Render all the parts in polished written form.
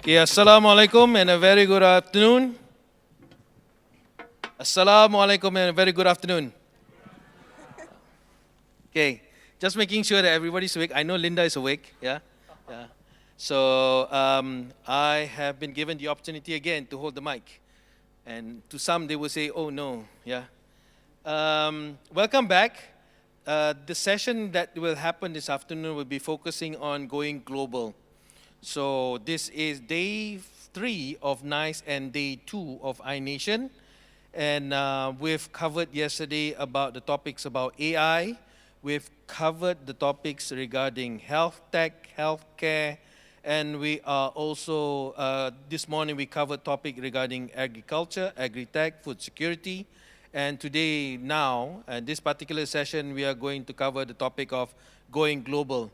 Okay, assalamu alaikum and a very good afternoon. Assalamu alaikum and a very good afternoon. Okay, just making sure that everybody's awake. I know Linda is awake, yeah? Yeah. So I have been given the opportunity again to hold the mic. And to some, they will say, oh no, yeah? Welcome back. The session that will happen this afternoon will be focusing on going global. So this is day 3 of NICE and day 2 of iNation. And we've covered yesterday about the topics about AI. We've covered the topics regarding health tech, healthcare, and we are also, this morning we covered topic regarding agriculture, agri-tech, food security. And today, now, this particular session, we are going to cover the topic of going global.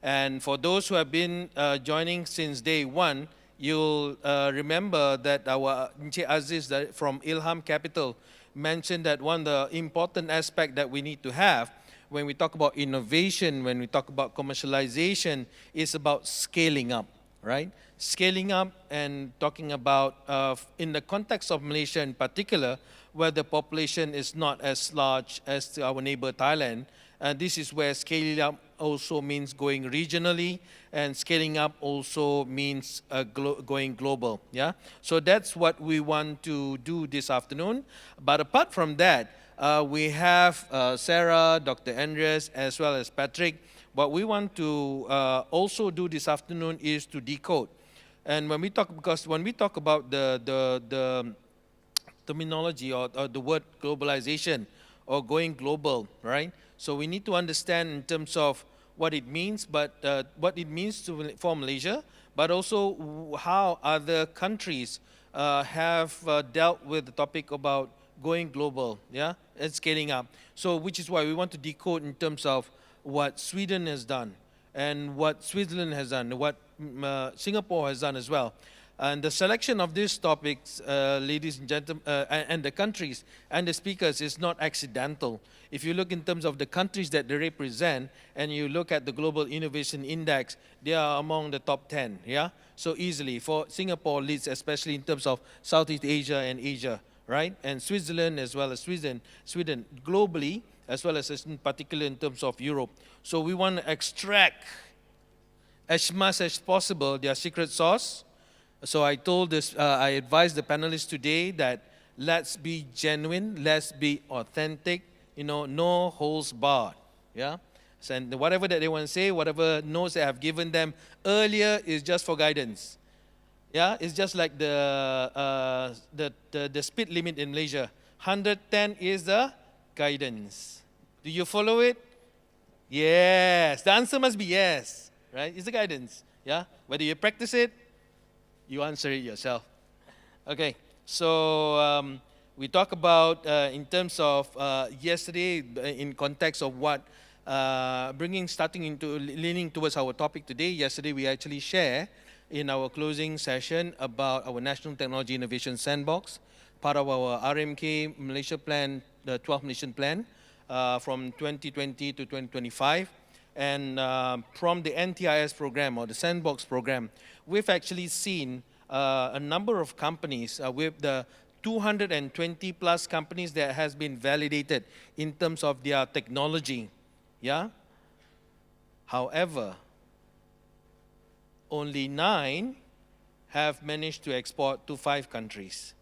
And for those who have been joining since day 1, you'll remember that our Encik Aziz from Ilham Capital mentioned that one of the important aspects that we need to have when we talk about innovation, when we talk about commercialization, is about scaling up, right? Scaling up and talking about, in the context of Malaysia in particular, where the population is not as large as our neighbor Thailand, and this is where scaling up also means going regionally, and scaling up also means going global. Yeah. So that's what we want to do this afternoon. But apart from that, we have Sarah, Dr. Andreas, as well as Patrick. What we want to also do this afternoon is to decode. And when we talk, because when we talk about the terminology or the word globalization or going global, right? So we need to understand in terms of what it means, but what it means for Malaysia, but also how other countries have dealt with the topic about going global, yeah, and scaling up. So which is why we want to decode in terms of what Sweden has done and what Switzerland has done, what Singapore has done as well. And the selection of these topics, ladies and gentlemen, and the countries and the speakers is not accidental. If you look in terms of the countries that they represent, and you look at the Global Innovation Index, they are among the top 10, yeah? So easily, for Singapore leads, especially in terms of Southeast Asia and Asia, right? And Switzerland as well as Sweden globally, as well as in particular in terms of Europe. So we want to extract as much as possible their secret sauce. So I I advised the panelists today that let's be genuine, let's be authentic, no holds barred, yeah? So, and whatever that they want to say, whatever notes that I have given them earlier is just for guidance. Yeah, it's just like the speed limit in Malaysia. 110 is the guidance. Do you follow it? Yes. The answer must be yes, right? It's the guidance. Yeah. Whether you practice it, you answer it yourself. Okay. So we talk about in terms of yesterday in context of what leaning towards our topic today. Yesterday we actually share in our closing session about our National Technology Innovation Sandbox, part of our RMK Malaysia Plan, the 12 Nation Plan from 2020 to 2025. And from the NTIS program or the Sandbox program, we've actually seen a number of companies with the 220 plus companies that has been validated in terms of their technology. Yeah. However, only 9 have managed to export to 5 countries.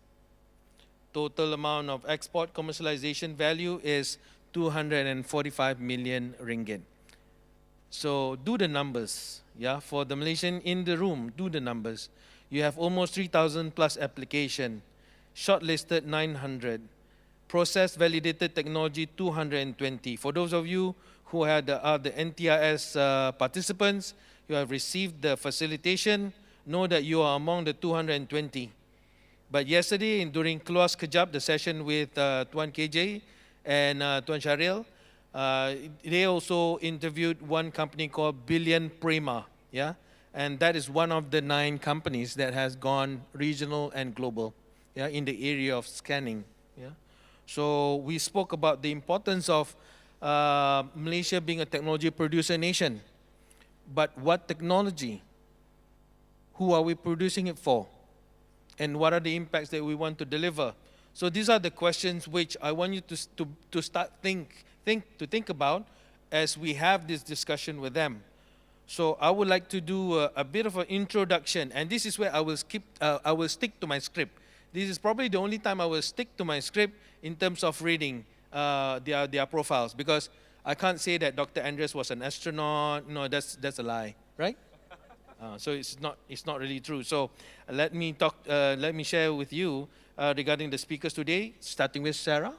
Total amount of export commercialization value is 245 million ringgit. So do the numbers, yeah, for the Malaysian in the room, do the numbers. You have almost 3,000 plus application, shortlisted 900, process validated technology 220. For those of you who are the NTIS participants, you have received the facilitation, know that you are among the 220. But yesterday, during Keluar Sekejap, the session with Tuan KJ and Tuan Syaril, they also interviewed one company called Billion Prima, yeah? And that is one of the 9 companies that has gone regional and global, yeah, in the area of scanning, yeah? So we spoke about the importance of Malaysia being a technology producer nation. But what technology? who are we producing it for, and what are the impacts that we want to deliver. So these are the questions which I want you to start think about as we have this discussion with them. So I would like to do a bit of an introduction, and this is where I will stick to my script. This is probably the only time I will stick to my script in terms of reading their profiles, because I can't say that Dr. Andreas was an astronaut. No, that's a lie, right? So it's not really true. So let me share with you regarding the speakers today, starting with Sarah.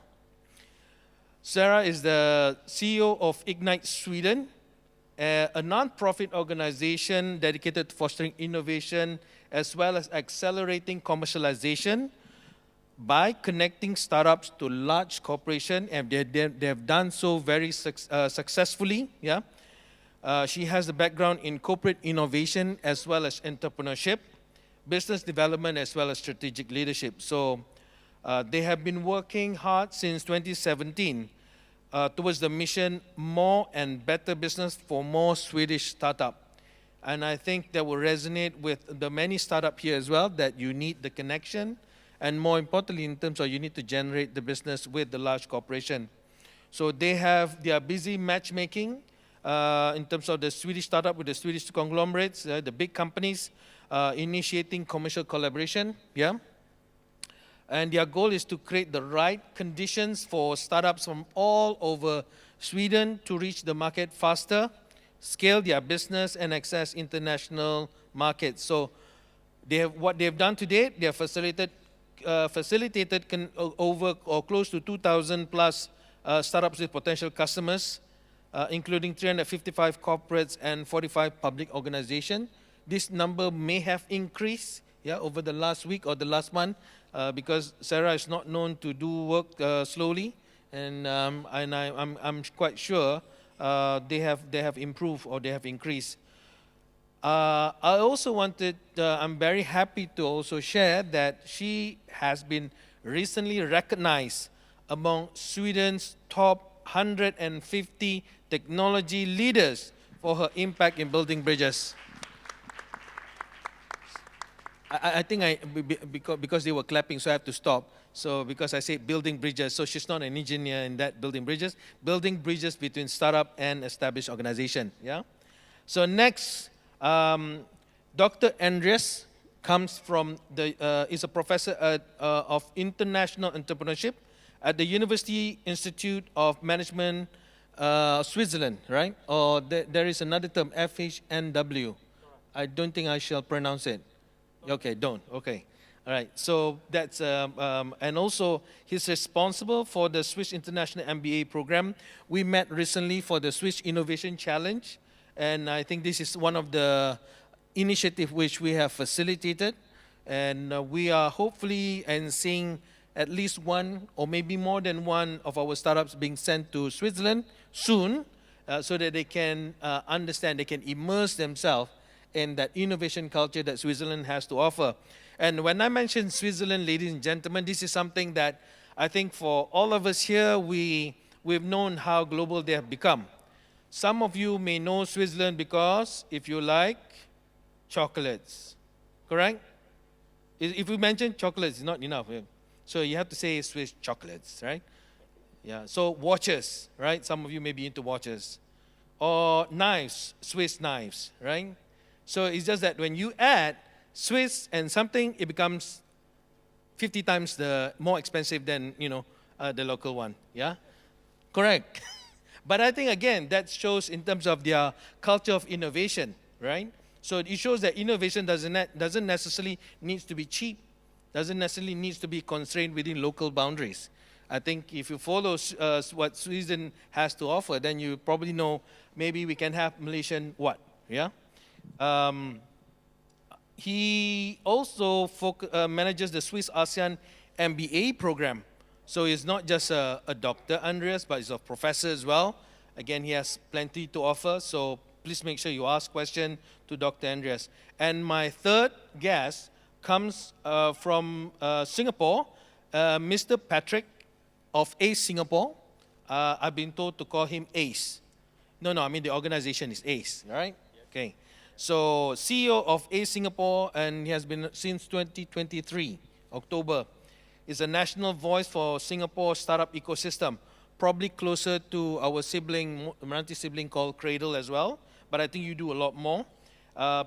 Sarah is the CEO of Ignite Sweden, a non-profit organization dedicated to fostering innovation as well as accelerating commercialization by connecting startups to large corporations, and they have done so very successfully. Yeah, she has a background in corporate innovation as well as entrepreneurship, business development as well as strategic leadership. So they have been working hard since 2017 towards the mission more and better business for more Swedish startup. And I think that will resonate with the many startups here as well, that you need the connection, and more importantly in terms of you need to generate the business with the large corporation. So they are busy matchmaking in terms of the Swedish startup with the Swedish conglomerates, the big companies, initiating commercial collaboration. Yeah. And their goal is to create the right conditions for startups from all over Sweden to reach the market faster, scale their business, and access international markets. So what they have done to date, they have facilitated over or close to 2,000 plus startups with potential customers, including 355 corporates and 45 public organizations. This number may have increased over the last week or the last month, because Sarah is not known to do work slowly, and I'm quite sure they have improved or they have increased. I also I'm very happy to also share that she has been recently recognized among Sweden's top 150 technology leaders for her impact in building bridges. I think because they were clapping, so I have to stop. So because I said building bridges, so she's not an engineer in that building bridges between startup and established organization. Yeah. So next, Dr. Andreas comes from is a professor of international entrepreneurship at the University Institute of Management, Switzerland, right? Or there is another term, FHNW. I don't think I shall pronounce it. Okay, don't. Okay. All right. So that's, and also he's responsible for the Swiss International MBA program. We met recently for the Swiss Innovation Challenge, and I think this is one of the initiatives which we have facilitated, and we are hopefully seeing at least one or maybe more than one of our startups being sent to Switzerland soon, so that they can understand, they can immerse themselves in that innovation culture that Switzerland has to offer. And when I mention Switzerland, ladies and gentlemen, this is something that I think for all of us here, we've known how global they have become. Some of you may know Switzerland because if you like chocolates, correct? If we mention chocolates, it's not enough. So you have to say Swiss chocolates, right? Yeah. So watches, right? Some of you may be into watches. Or knives, Swiss knives, right? So it's just that when you add Swiss and something, it becomes 50 times more expensive than the local one. Yeah, correct. But I think again that shows in terms of their culture of innovation, right? So it shows that innovation doesn't necessarily needs to be cheap, doesn't necessarily needs to be constrained within local boundaries. I think if you follow what Sweden has to offer, then you probably know maybe we can have Malaysian what, yeah. He also manages the Swiss ASEAN MBA program. So he's not just a Dr. Andreas, but he's a professor as well. Again, he has plenty to offer, so please make sure you ask questions to Dr. Andreas. And my third guest comes from Singapore, Mr. Patrick of ACE Singapore. I've been told to call him ACE. No, I mean the organization is ACE, all right? Okay. So CEO of A Singapore, and he has been since 2023, October, is a national voice for Singapore startup ecosystem, probably closer to our sibling, Meranti sibling called Cradle as well, but I think you do a lot more.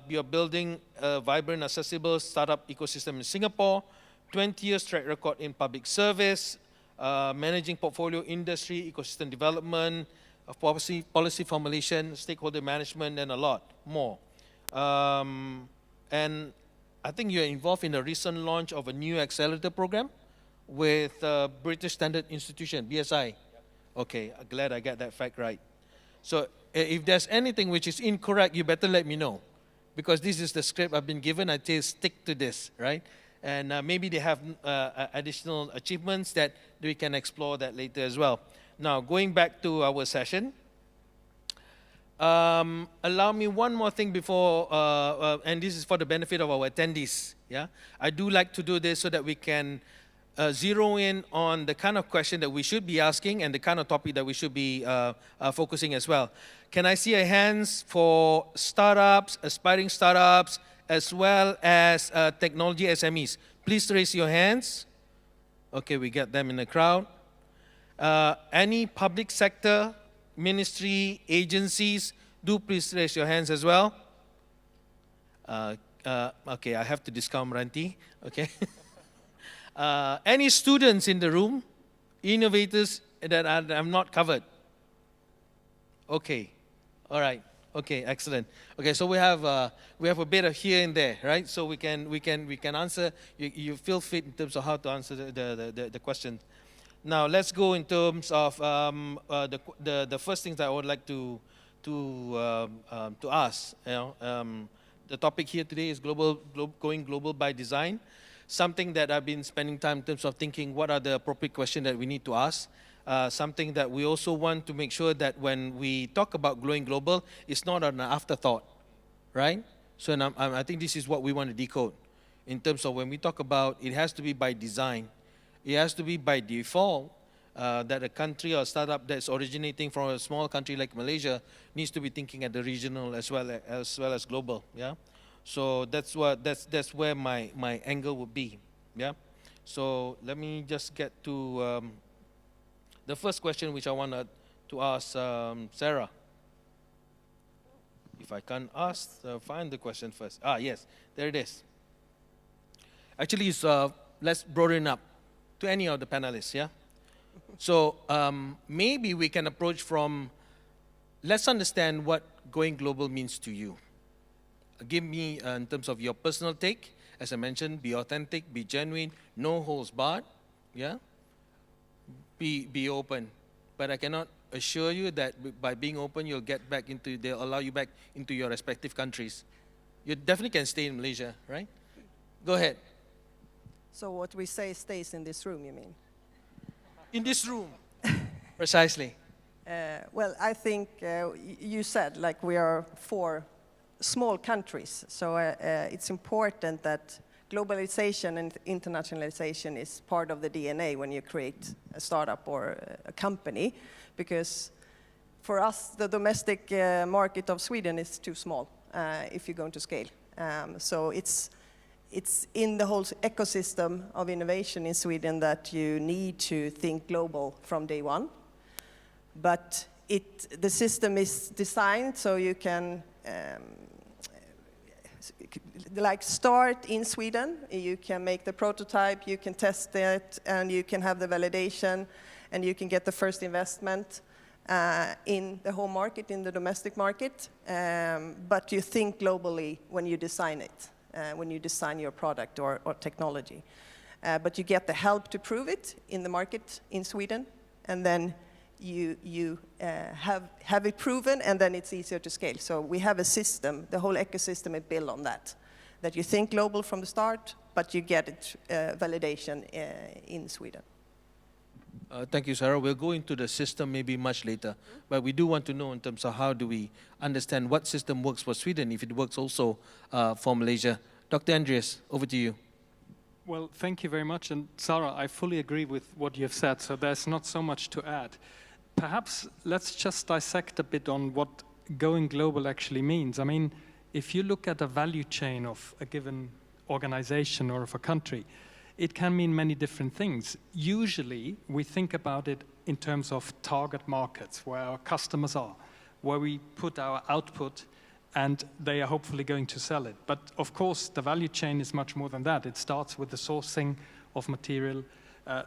You're building a vibrant, accessible startup ecosystem in Singapore, 20 years track record in public service, managing portfolio industry, ecosystem development, policy formulation, stakeholder management, and a lot more. And I think you're involved in the recent launch of a new accelerator program with British Standard Institution, BSI. Okay, glad I got that fact right. So if there's anything which is incorrect, you better let me know. Because this is the script I've been given, I say stick to this, right? And maybe they have additional achievements that we can explore that later as well. Now, going back to our session, allow me one more thing before, and this is for the benefit of our attendees. Yeah, I do like to do this so that we can zero in on the kind of question that we should be asking and the kind of topic that we should be focusing as well. Can I see a hands for startups, aspiring startups, as well as technology SMEs? Please raise your hands. Okay, we get them in the crowd. Any public sector, ministry, agencies, do please raise your hands as well. Okay, I have to discount Ranti. Okay. Any students in the room? Innovators that I'm not covered? Okay. All right. Okay. Excellent. Okay. So we have a bit of here and there, right? So we can answer. You feel fit in terms of how to answer the question. Now let's go in terms of the first things that I would like to ask. The topic here today is going global by design. Something that I've been spending time in terms of thinking what are the appropriate questions that we need to ask. Something that we also want to make sure that when we talk about going global, it's not an afterthought, right? So I think this is what we want to decode. In terms of when we talk about it has to be by design. It has to be by default that a country or startup that's originating from a small country like Malaysia needs to be thinking at the regional as well as global, yeah? So that's where my angle would be, yeah. So let me just get to the first question which I wanted to ask Sarah. If I can't ask, find the question first. Yes, there it is. Actually, let's broaden up to any of the panelists, yeah. So maybe we can approach from, let's understand what going global means to you. Give me, in terms of your personal take, as I mentioned, be authentic, be genuine, no holds barred, yeah? Be open. But I cannot assure you that by being open, they'll allow you back into your respective countries. You definitely can stay in Malaysia, right? Go ahead. So what we say stays in this room, you mean? In this room, precisely. Well, I think you said, like, we are 4 small countries, so it's important that globalization and internationalization is part of the DNA when you create a startup or a company, because for us, the domestic market of Sweden is too small if you're going to scale. So it's in the whole ecosystem of innovation in Sweden that you need to think global from day one. But the system is designed so you can like start in Sweden, you can make the prototype, you can test it, and you can have the validation, and you can get the first investment in the home market, in the domestic market. But you think globally when you design it. When you design your product or technology. But you get the help to prove it in the market in Sweden, and then you have it proven, and then it's easier to scale. So we have a system, the whole ecosystem is built on that you think global from the start, but you get it validation in Sweden. Thank you, Sarah. We'll go into the system maybe much later, but we do want to know in terms of how do we understand what system works for Sweden, if it works also for Malaysia. Dr. Andreas, over to you. Well, thank you very much. And Sarah, I fully agree with what you have said, so there's not so much to add. Perhaps let's just dissect a bit on what going global actually means. I mean, if you look at the value chain of a given organization or of a country, it can mean many different things. Usually, we think about it in terms of target markets, where our customers are, where we put our output, and they are hopefully going to sell it. But of course, the value chain is much more than that. It starts with the sourcing of material,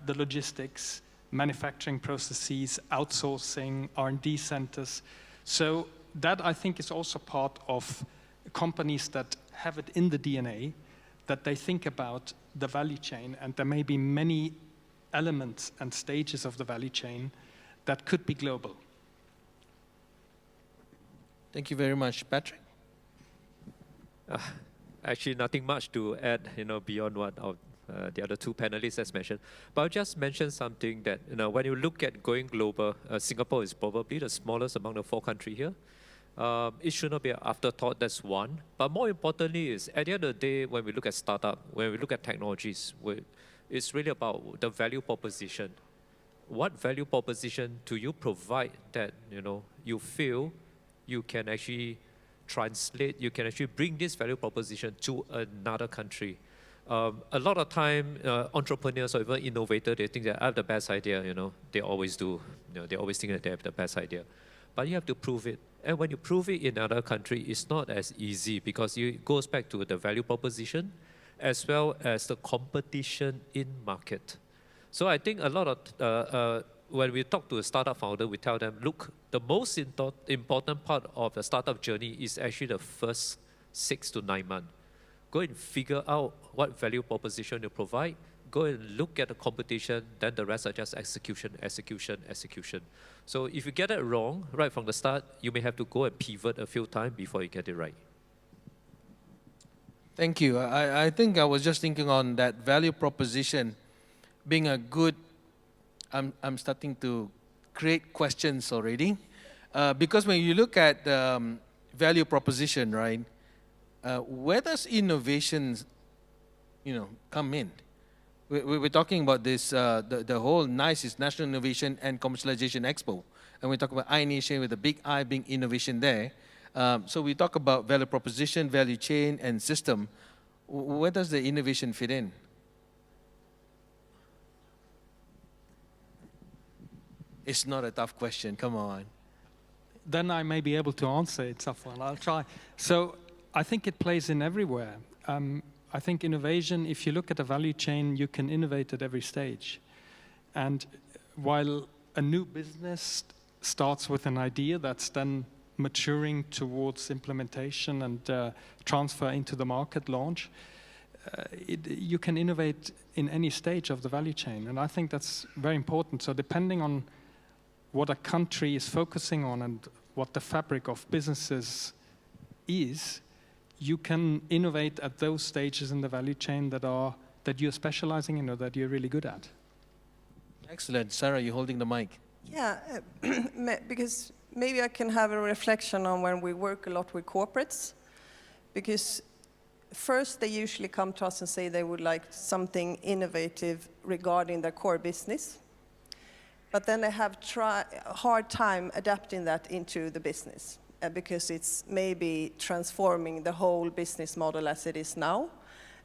the logistics, manufacturing processes, outsourcing, R&D centers. So that, I think, is also part of companies that have it in the DNA, that they think about the value chain, and there may be many elements and stages of the value chain that could be global. Thank you very much. Patrick? Actually, nothing much to add, beyond what the other two panelists has mentioned. But I'll just mention something that, when you look at going global, Singapore is probably the smallest among the 4 countries here. It should not be an afterthought, that's one. But more importantly is, at the end of the day, when we look at startup, when we look at technologies, it's really about the value proposition. What value proposition do you provide that, you feel you can actually translate, you can actually bring this value proposition to another country? A lot of time, entrepreneurs or even innovators, they think that I have the best idea, they always do. They always think that they have the best idea. But you have to prove it. And when you prove it in another country, it's not as easy, because it goes back to the value proposition as well as the competition in market. So I think a lot of, when we talk to a startup founder, we tell them, look, the most important part of the startup journey is actually the first 6 to 9 months. Go and figure out what value proposition you provide. Go and look at the competition, then the rest are just execution, execution, execution. So if you get it wrong right from the start, you may have to go and pivot a few times before you get it right. Thank you. I think I was just thinking on that value proposition being a good, I'm starting to create questions already. Because when you look at value proposition, right, where does innovation, come in? We're talking about this, the whole NICE is National Innovation and Commercialization Expo. And we talk about innovation with a big I being innovation there. So we talk about value proposition, value chain, and system. Where does the innovation fit in? It's not a tough question, come on. Then I may be able to answer it, Safwan. I'll try. So I think it plays in everywhere. I think innovation, if you look at the value chain, you can innovate at every stage. And while a new business starts with an idea that's then maturing towards implementation and transfer into the market launch, you can innovate in any stage of the value chain. And I think that's very important. So depending on what a country is focusing on and what the fabric of businesses is, you can innovate at those stages in the value chain that you're specializing in or that you're really good at. Excellent. Sarah, you're holding the mic. Yeah, because maybe I can have a reflection on when we work a lot with corporates. Because first, they usually come to us and say they would like something innovative regarding their core business. But then they have a hard time adapting that into the business. Because it's maybe transforming the whole business model as it is now,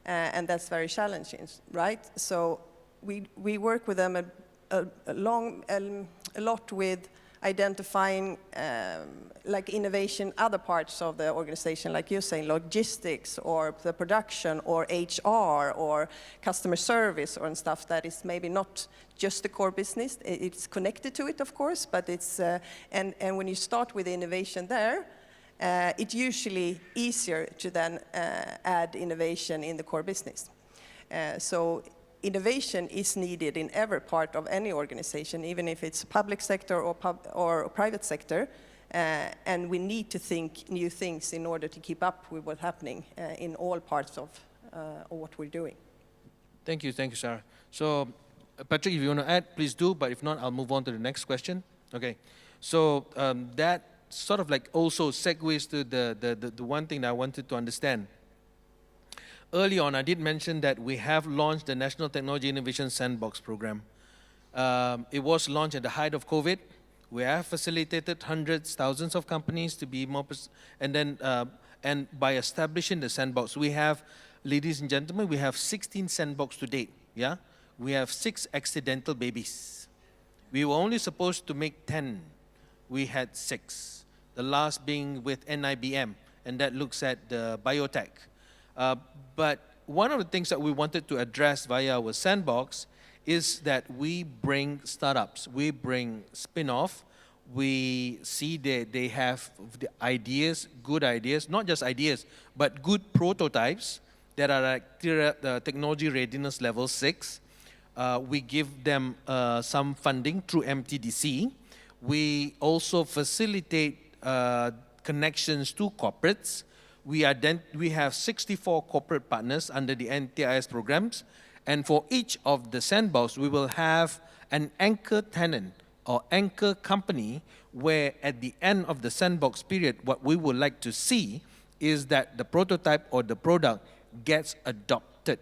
and that's very challenging, right? So we work with them a lot with identifying like innovation, other parts of the organization, like you're saying, logistics or the production or HR or customer service or stuff that is maybe not just the core business. It's connected to it, of course, but it's, and when you start with innovation there, it's usually easier to then add innovation in the core business. So innovation is needed in every part of any organization, even if it's public sector or private sector, and we need to think new things in order to keep up with what's happening in all parts of what we're doing. Thank you, Sarah. So, Patrick, if you want to add, please do, but if not, I'll move on to the next question. Okay, so that sort of like also segues to the one thing that I wanted to understand. Early on, I did mention that we have launched the National Technology Innovation Sandbox program. It was launched at the height of COVID. We have facilitated hundreds, thousands of companies to be more, and then And by establishing the sandbox, we have, ladies and gentlemen, we have 16 sandbox to date, yeah? We have 6 accidental babies. We were only supposed to make 10. We had 6. The last being with NIBM, and that looks at the biotech. But one of the things that we wanted to address via our sandbox is that we bring startups, we bring spin-off, we see that they have the ideas, good ideas, not just ideas, but good prototypes that are at the technology readiness level 6. We give them some funding through MTDC. We also facilitate connections to corporates. We have 64 corporate partners under the NTIS programs, and for each of the sandbox, we will have an anchor tenant or anchor company where at the end of the sandbox period, what we would like to see is that the prototype or the product gets adopted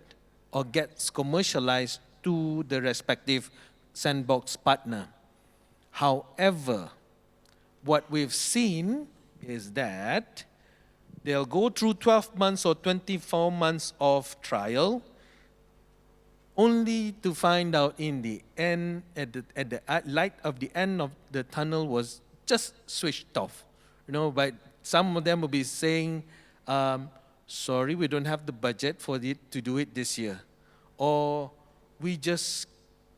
or gets commercialized to the respective sandbox partner. However, what we've seen is that they'll go through 12 months or 24 months of trial, only to find out in the end, at the light of the end of the tunnel was just switched off. You know, but some of them will be saying, sorry, we don't have the budget for it to do it this year. Or we just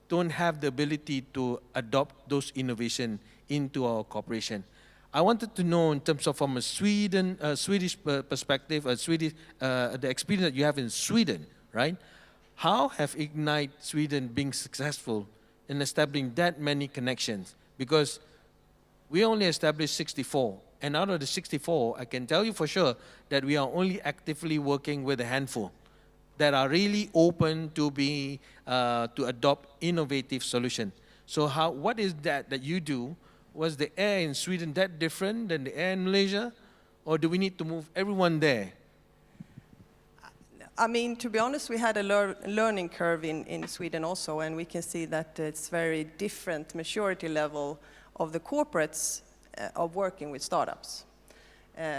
don't have the ability to adopt those innovations into our corporation. I wanted to know in terms of from a Swedish perspective, the experience that you have in Sweden, right? How have Ignite Sweden been successful in establishing that many connections? Because we only established 64, and out of the 64, I can tell you for sure that we are only actively working with a handful that are really open to to adopt innovative solutions. So what is that you do? Was the air in Sweden that different than the air in Malaysia? Or do we need to move everyone there? I mean, to be honest, we had a learning curve in Sweden also, and we can see that it's very different maturity level of the corporates of working with startups.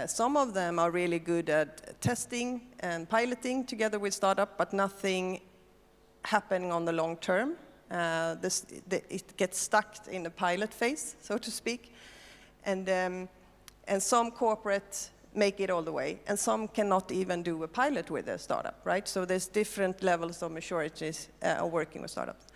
Some of them are really good at testing and piloting together with startup, but nothing happening on the long term. It gets stuck in the pilot phase, so to speak. And some corporates make it all the way, and some cannot even do a pilot with a startup, right? So there's different levels of maturities of working with startups.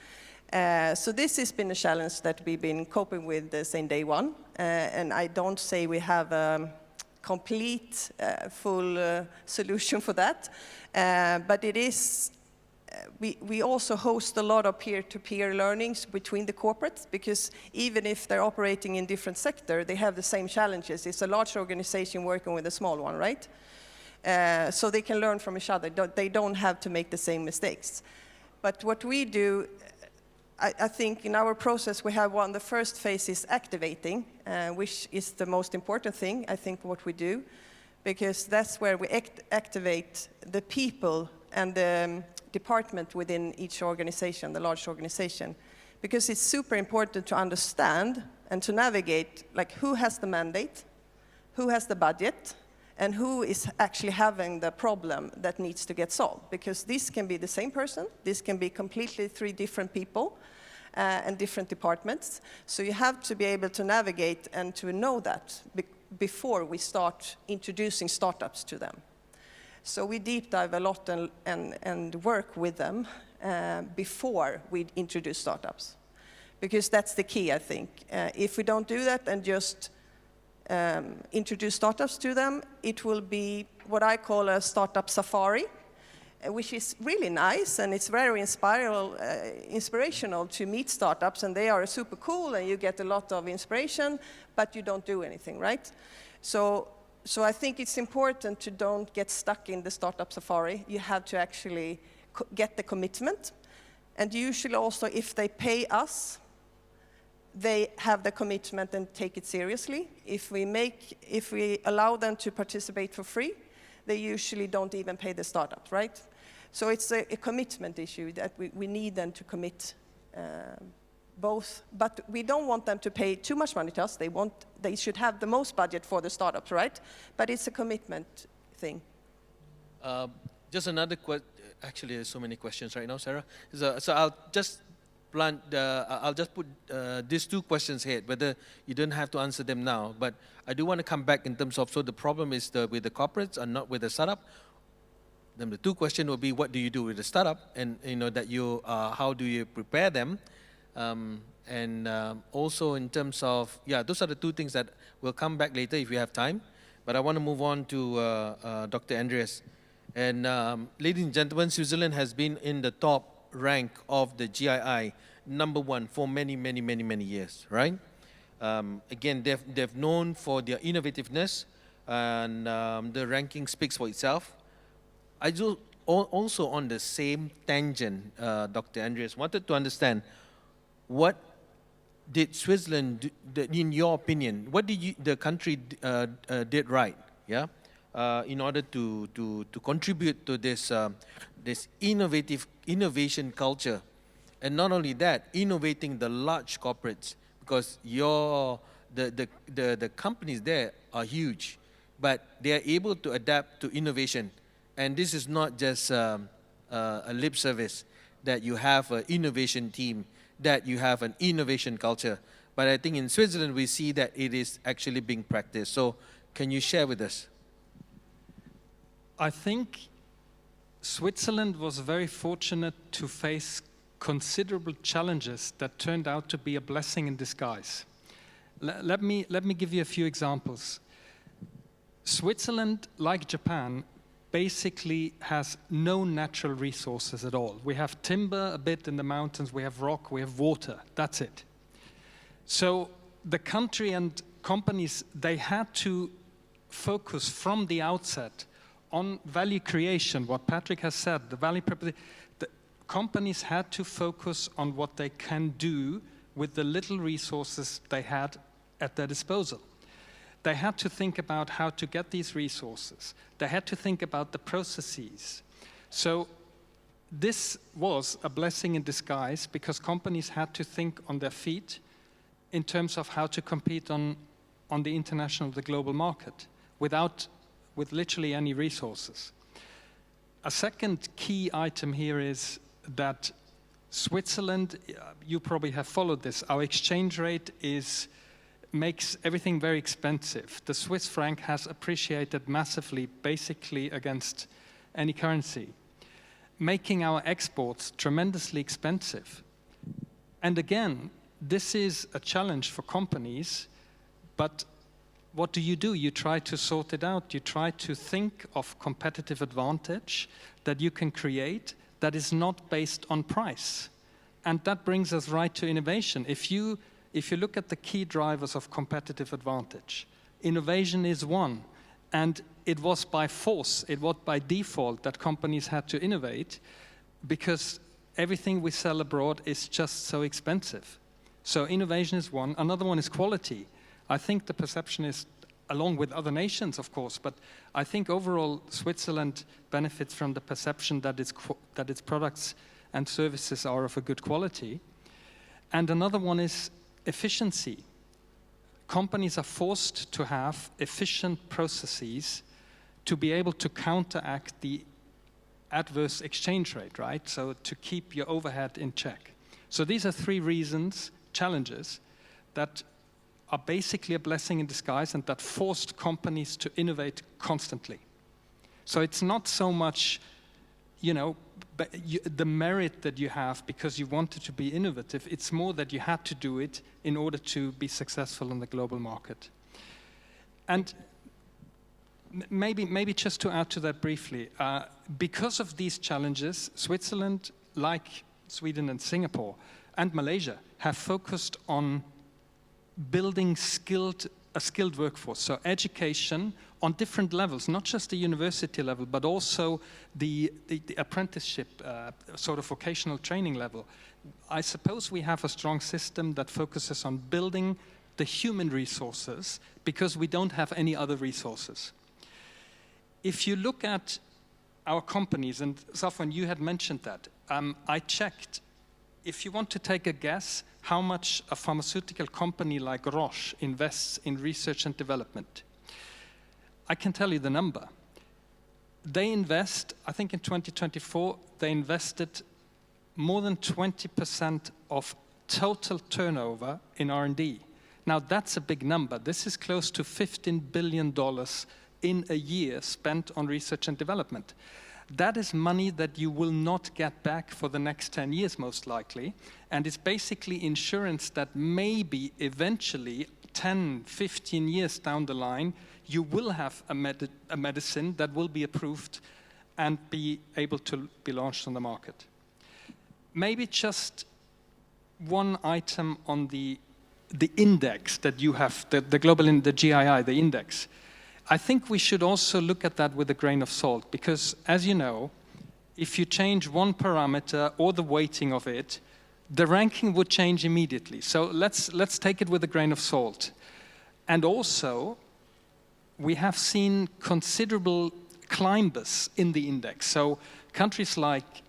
So this has been a challenge that we've been coping with since day one. And I don't say we have a complete, full solution for that. But it is, we also host a lot of peer-to-peer learnings between the corporates, because even if they're operating in different sectors, they have the same challenges. It's a large organization working with a small one, right? So they can learn from each other. They don't have to make the same mistakes. But what we do, I think in our process we have the first phase is activating, which is the most important thing, I think, what we do, because that's where we activate the people and the department within each organization, the large organization, because it's super important to understand and to navigate, like, who has the mandate, who has the budget, and who is actually having the problem that needs to get solved. Because this can be the same person, this can be completely 3 different people and different departments. So you have to be able to navigate and to know that before we start introducing startups to them. So we deep dive a lot and work with them before we introduce startups. Because that's the key, I think. If we don't do that and just introduce startups to them, it will be what I call a startup safari, which is really nice, and it's very inspirational to meet startups, and they are super cool, and you get a lot of inspiration, but you don't do anything, right? So I think it's important to don't get stuck in the startup safari. You have to actually get the commitment, and usually also if they pay us, they have the commitment and take it seriously. If we allow them to participate for free, they usually don't even pay the startup, right? So it's a commitment issue that we need them to commit both. But we don't want them to pay too much money to us. They should have the most budget for the startups, right? But it's a commitment thing. Just another question. Actually, there's so many questions right now, Sarah. So I'll just I'll just put these two questions here, whether you don't have to answer them now. But I do want to come back in terms of, so the problem is with the corporates and not with the startup. Then the two questions will be, what do you do with the startup? And how do you prepare them? Also in terms of, those are the two things that will come back later if we have time. But I want to move on to Dr. Andreas. And ladies and gentlemen, Switzerland has been in the top rank of the GII, #1 for many, many, many, many years, right? Again, they've known for their innovativeness, and the ranking speaks for itself. I do also on the same tangent, Dr. Andreas, wanted to understand, what did Switzerland, in your opinion, what did the country did right, in order to contribute to this innovation culture, and not only that, innovating the large corporates, because the companies there are huge, but they are able to adapt to innovation, and this is not just a lip service that you have an innovation team, that you have an innovation culture, but I think in Switzerland we see that it is actually being practiced. So, can you share with us? I think Switzerland was very fortunate to face considerable challenges that turned out to be a blessing in disguise. Let me give you a few examples. Switzerland, like Japan, basically has no natural resources at all. We have timber a bit in the mountains, we have rock, we have water, that's it. So the country and companies, they had to focus from the outset on value creation, what Patrick has said, the value proposition. The companies had to focus on what they can do with the little resources they had at their disposal. They had to think about how to get these resources. They had to think about the processes. So this was a blessing in disguise, because companies had to think on their feet in terms of how to compete on the international, the global market, with literally any resources. A second key item here is that Switzerland, you probably have followed this, our exchange rate makes everything very expensive. The Swiss franc has appreciated massively, basically against any currency, making our exports tremendously expensive. And again, this is a challenge for companies, but what do? You try to sort it out. You try to think of competitive advantage that you can create that is not based on price. And that brings us right to innovation. If you look at the key drivers of competitive advantage, innovation is one. And it was by force, it was by default that companies had to innovate, because everything we sell abroad is just so expensive. So innovation is one. Another one is quality. I think the perception is, along with other nations, of course, but I think overall Switzerland benefits from the perception that its products and services are of a good quality. And another one is efficiency. Companies are forced to have efficient processes to be able to counteract the adverse exchange rate, right? So to keep your overhead in check. So these are three reasons, challenges, that are basically a blessing in disguise and that forced companies to innovate constantly. So it's not so much, the merit that you have because you wanted to be innovative. It's more that you had to do it in order to be successful in the global market. And maybe just to add to that briefly, because of these challenges, Switzerland, like Sweden and Singapore and Malaysia, have focused on building a skilled workforce. So education on different levels, not just the university level, but also the apprenticeship, sort of vocational training level. I suppose we have a strong system that focuses on building the human resources because we don't have any other resources. If you look at our companies, and Safwan, you had mentioned that, I checked. If you want to take a guess how much a pharmaceutical company like Roche invests in research and development, I can tell you the number. they invest, I think in 2024, they invested more than 20% of total turnover in R&D. Now that's a big number. This is close to $15 billion in a year spent on research and development. That is money that you will not get back for the next 10 years, most likely. And it's basically insurance that maybe eventually 10, 15 years down the line, you will have a medicine that will be approved and be able to be launched on the market. Maybe just one item on the index that you have, the global, the GII, the index. I think we should also look at that with a grain of salt, because as you know, if you change one parameter or the weighting of it, the ranking would change immediately. So let's take it with a grain of salt. And also, we have seen considerable climbers in the index. So countries like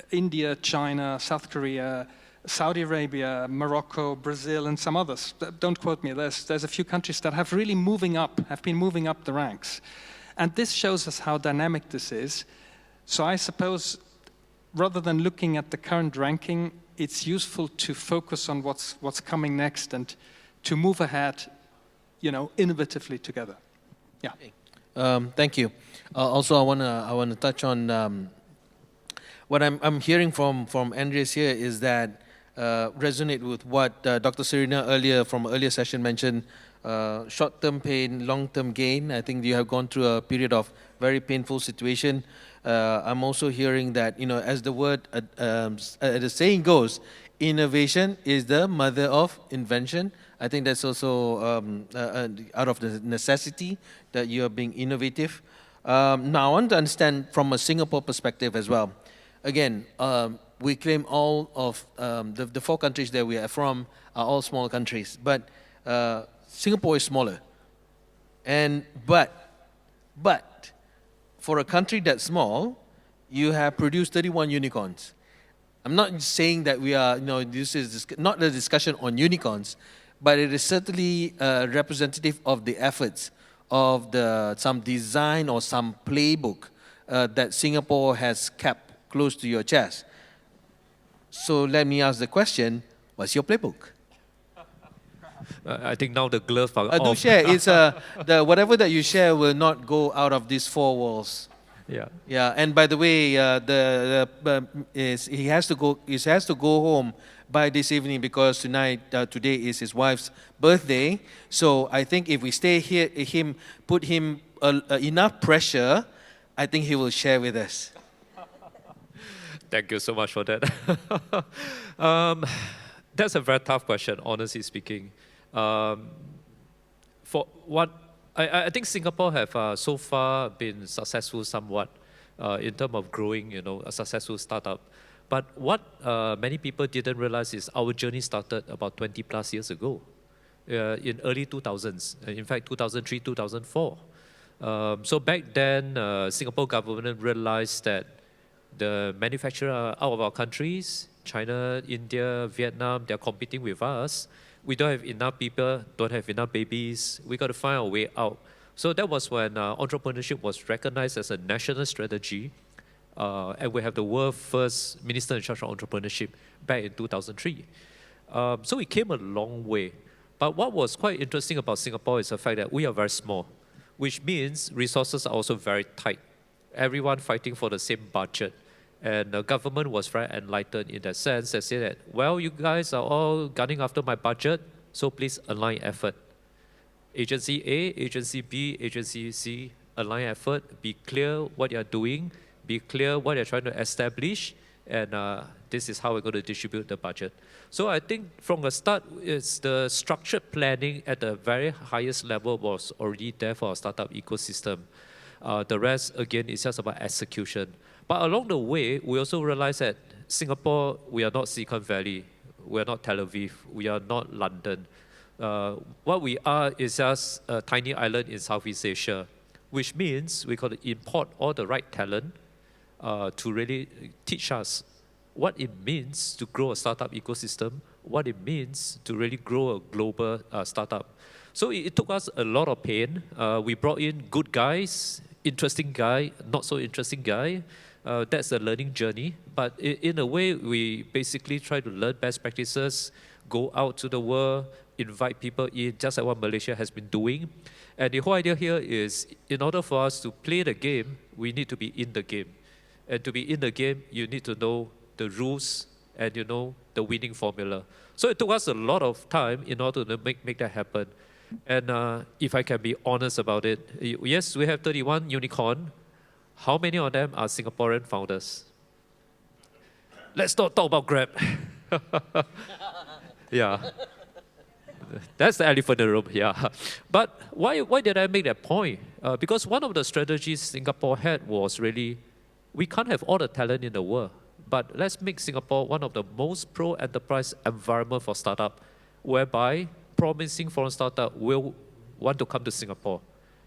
India, China, South Korea, Saudi Arabia, Morocco, Brazil, and some others. Don't quote me. There's a few countries that have really have been moving up the ranks. And this shows us how dynamic this is. So I suppose, rather than looking at the current ranking, it's useful to focus on what's coming next and to move ahead, innovatively together. Yeah. Thank you. Also, I wanna touch on what I'm hearing from Andreas here is that resonate with what Dr. Serena from earlier session mentioned. Short-term pain, long-term gain. I think you have gone through a period of very painful situation. I'm also hearing that, as the saying goes, innovation is the mother of invention. I think that's also out of the necessity that you are being innovative. Now, I want to understand from a Singapore perspective as well. Again, we claim all of the 4 countries that we are from are all small countries, but Singapore is smaller. But for a country that's small, you have produced 31 unicorns. I'm not saying that we are, this is not a discussion on unicorns, but it is certainly representative of the efforts of some design or some playbook that Singapore has kept close to your chest. So let me ask the question, what's your playbook? I think now the gloves are Do off. share. It's whatever that you share will not go out of these 4 walls. Yeah. Yeah. And by the way, he has to go home by this evening because today is his wife's birthday. So I think if we stay here, put him enough pressure, I think he will share with us. Thank you so much for that. That's a very tough question, honestly speaking. For what I think Singapore have so far been successful somewhat in terms of growing, a successful startup. But what many people didn't realize is our journey started about 20 plus years ago, in early 2000s. In fact, 2003, 2004. So back then, Singapore government realized that the manufacturer out of our countries, China, India, Vietnam, they're competing with us. We don't have enough people, don't have enough babies. We got to find our way out. So that was when entrepreneurship was recognized as a national strategy. And we have the world's first minister in charge of entrepreneurship back in 2003. So we came a long way. But what was quite interesting about Singapore is the fact that we are very small, which means resources are also very tight. Everyone fighting for the same budget. And the government was very enlightened in that sense. They said that, well, you guys are all gunning after my budget, so please align effort. Agency A, Agency B, Agency C, align effort, be clear what you're doing, be clear what you're trying to establish, and this is how we're going to distribute the budget. So I think from the start, it's the structured planning at the very highest level was already there for our startup ecosystem. The rest, again, is just about execution. But along the way, we also realized that Singapore, we are not Silicon Valley, we are not Tel Aviv, we are not London. What we are is just a tiny island in Southeast Asia, which means we got to import all the right talent to really teach us what it means to grow a startup ecosystem, what it means to really grow a global startup. So it took us a lot of pain. We brought in good guys, interesting guy, not so interesting guy. That's a learning journey. But in a way, we basically try to learn best practices, go out to the world, invite people in, just like what Malaysia has been doing. And the whole idea here is, in order for us to play the game, we need to be in the game. And to be in the game, you need to know the rules and you know the winning formula. So it took us a lot of time in order to make that happen. And if I can be honest about it, yes, we have 31 unicorn. How many of them are Singaporean founders? Let's not talk about Grab. Yeah. That's the elephant in the room, yeah. But why did I make that point? Because one of the strategies Singapore had was really, we can't have all the talent in the world, but let's make Singapore one of the most pro-enterprise environment for startup, whereby promising foreign startup will want to come to Singapore.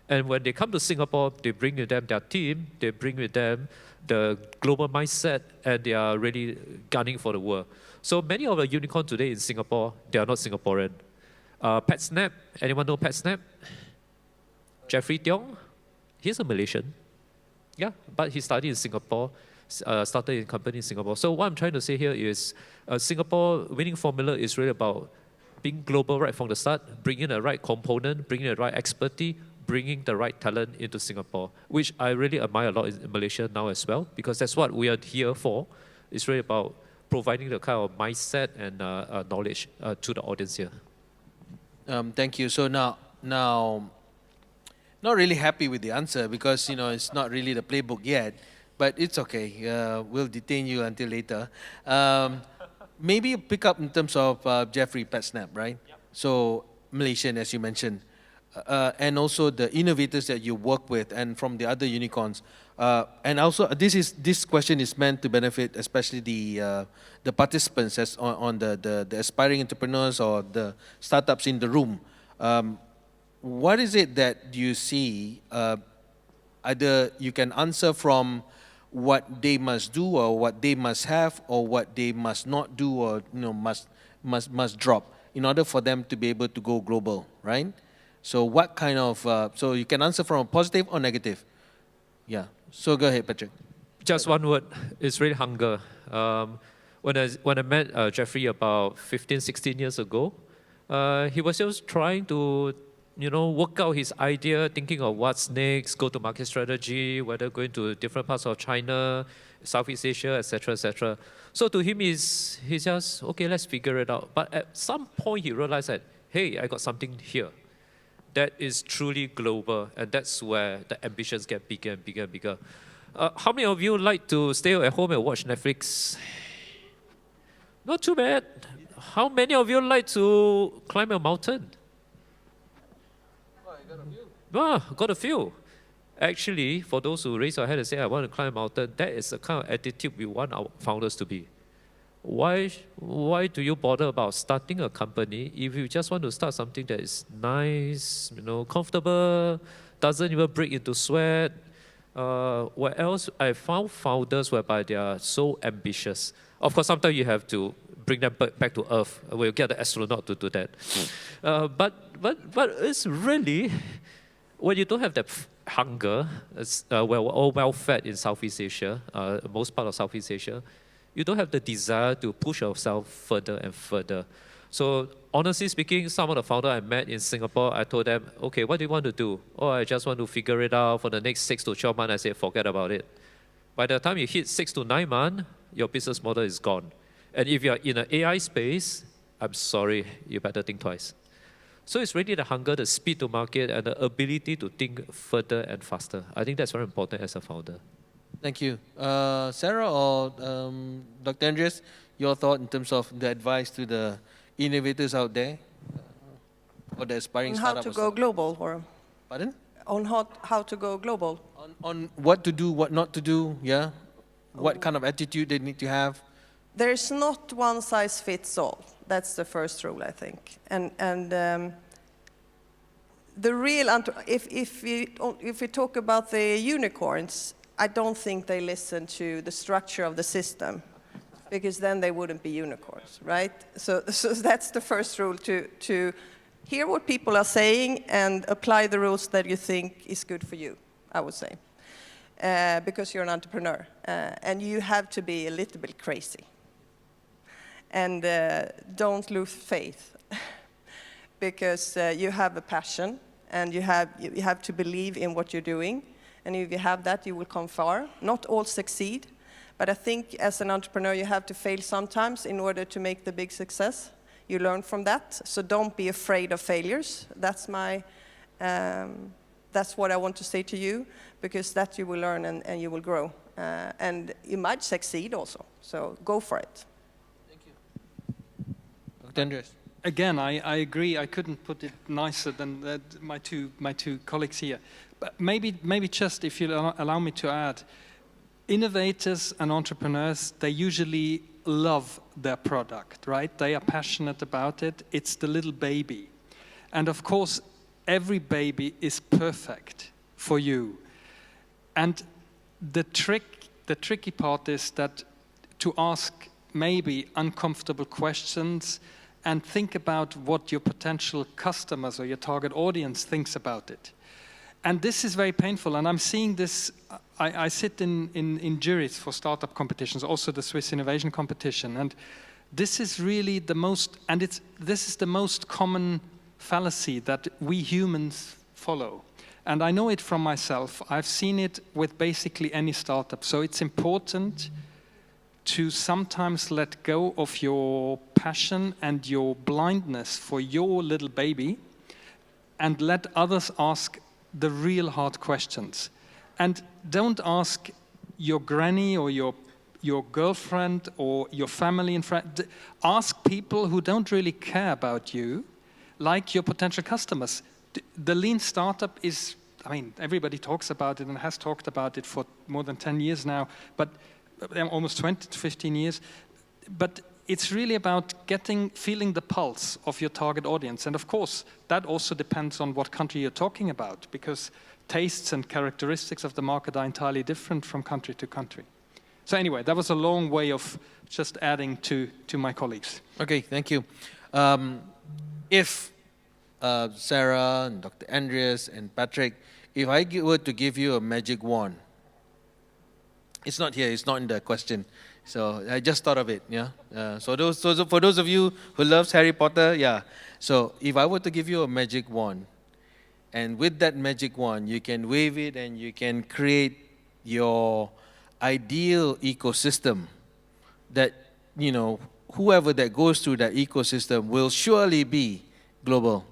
And when they come to Singapore, they bring with them their team, they bring with them the global mindset, and they are really gunning for the world. So many of the unicorns today in Singapore, they are not Singaporean. PetSnap, anyone know PetSnap? Jeffrey Tiong, he's a Malaysian. Yeah, but he studied in Singapore, started in company in Singapore. So what I'm trying to say here is, Singapore winning formula is really about being global right from the start, bringing the right component, bringing the right expertise, bringing the right talent into Singapore, which I really admire a lot in Malaysia now as well, because that's what we are here for. It's really about providing the kind of mindset and knowledge to the audience here. Thank you. So now, not really happy with the answer because it's not really the playbook yet, but it's okay. We'll detain you until later. Maybe pick up in terms of Jeffrey PetSnap, right? Yep. So Malaysian, as you mentioned, and also the innovators that you work with, and from the other unicorns. And also, this question is meant to benefit especially the participants as on the aspiring entrepreneurs or the startups in the room. What is it that you see? Either you can answer from what they must do, or what they must have, or what they must not do, or must drop in order for them to be able to go global, right? So what kind of so you can answer from a positive or negative? Yeah. So go ahead, Patrick. Just one word. It's really hunger. When I met Jeffrey about 15, 16 years ago, he was just trying to work out his idea, thinking of what's next, go-to-market strategy, whether going to different parts of China, Southeast Asia, etc., etc. So to him, he's just, okay, let's figure it out. But at some point, he realized that, hey, I got something here that is truly global, and that's where the ambitions get bigger and bigger and bigger. How many of you like to stay at home and watch Netflix? Not too bad. How many of you like to climb a mountain? Got a few. Actually, for those who raise their hand and say, I want to climb a mountain, that is the kind of attitude we want our founders to be. Why do you bother about starting a company if you just want to start something that is nice, comfortable, doesn't even break into sweat? What else? I found founders whereby they are so ambitious. Of course, sometimes you have to bring them back to Earth. We'll get the astronaut to do that. But it's really, when you don't have that hunger, we're all well-fed in Southeast Asia, most part of Southeast Asia, you don't have the desire to push yourself further and further. So honestly speaking, some of the founders I met in Singapore, I told them, okay, what do you want to do? Oh, I just want to figure it out for the next 6 to 12 months. I said, forget about it. By the time you hit 6 to 9 months, your business model is gone. And if you're in an AI space, I'm sorry, you better think twice. So it's really the hunger, the speed to market, and the ability to think further and faster. I think that's very important as a founder. Thank you. Sarah or Dr. Andreas, your thought in terms of the advice to the innovators out there or the aspiring startups? How to go global, or? Pardon? On how to go global. On what to do, what not to do, yeah? What kind of attitude they need to have? There's not one size fits all. That's the first rule, I think. And the real, if we talk about the unicorns, I don't think they listen to the structure of the system, because then they wouldn't be unicorns, right? So that's the first rule, to hear what people are saying and apply the rules that you think is good for you. I would say, because you're an entrepreneur, and you have to be a little bit crazy. And don't lose faith, because you have a passion, and you have to believe in what you're doing. And if you have that, you will come far. Not all succeed, but I think as an entrepreneur, you have to fail sometimes in order to make the big success. You learn from that, so don't be afraid of failures. That's what I want to say to you, because that you will learn and you will grow. And you might succeed also, so go for it. Thank you. Dr. Andreas. Again, I agree. I couldn't put it nicer than my two colleagues here. But maybe just, if you allow me to add, innovators and entrepreneurs, they usually love their product, right? They are passionate about it. It's the little baby. And of course, every baby is perfect for you. And the tricky part is that to ask maybe uncomfortable questions and think about what your potential customers or your target audience thinks about it. And this is very painful, and I'm seeing this. I sit in juries for startup competitions, also the Swiss Innovation Competition, and this is really the most, and this is the most common fallacy that we humans follow. And I know it from myself. I've seen it with basically any startup. So it's important to sometimes let go of your passion and your blindness for your little baby and let others ask the real hard questions. And don't ask your granny or your girlfriend or your family and friends. Ask people who don't really care about you, like your potential customers. The lean startup is, I mean, everybody talks about it and has talked about it for more than 10 years now, but almost 20 to 15 years. But it's really about feeling the pulse of your target audience. And of course, that also depends on what country you're talking about, because tastes and characteristics of the market are entirely different from country to country. So anyway, that was a long way of just adding to my colleagues. Okay, thank you. If Sarah and Dr. Andreas and Patrick, if I were to give you a magic wand, it's not here, it's not in the question. So I just thought of it, yeah. So for those of you who loves Harry Potter, yeah. So if I were to give you a magic wand, and with that magic wand, you can wave it and you can create your ideal ecosystem that, you know, whoever that goes through that ecosystem will surely be global.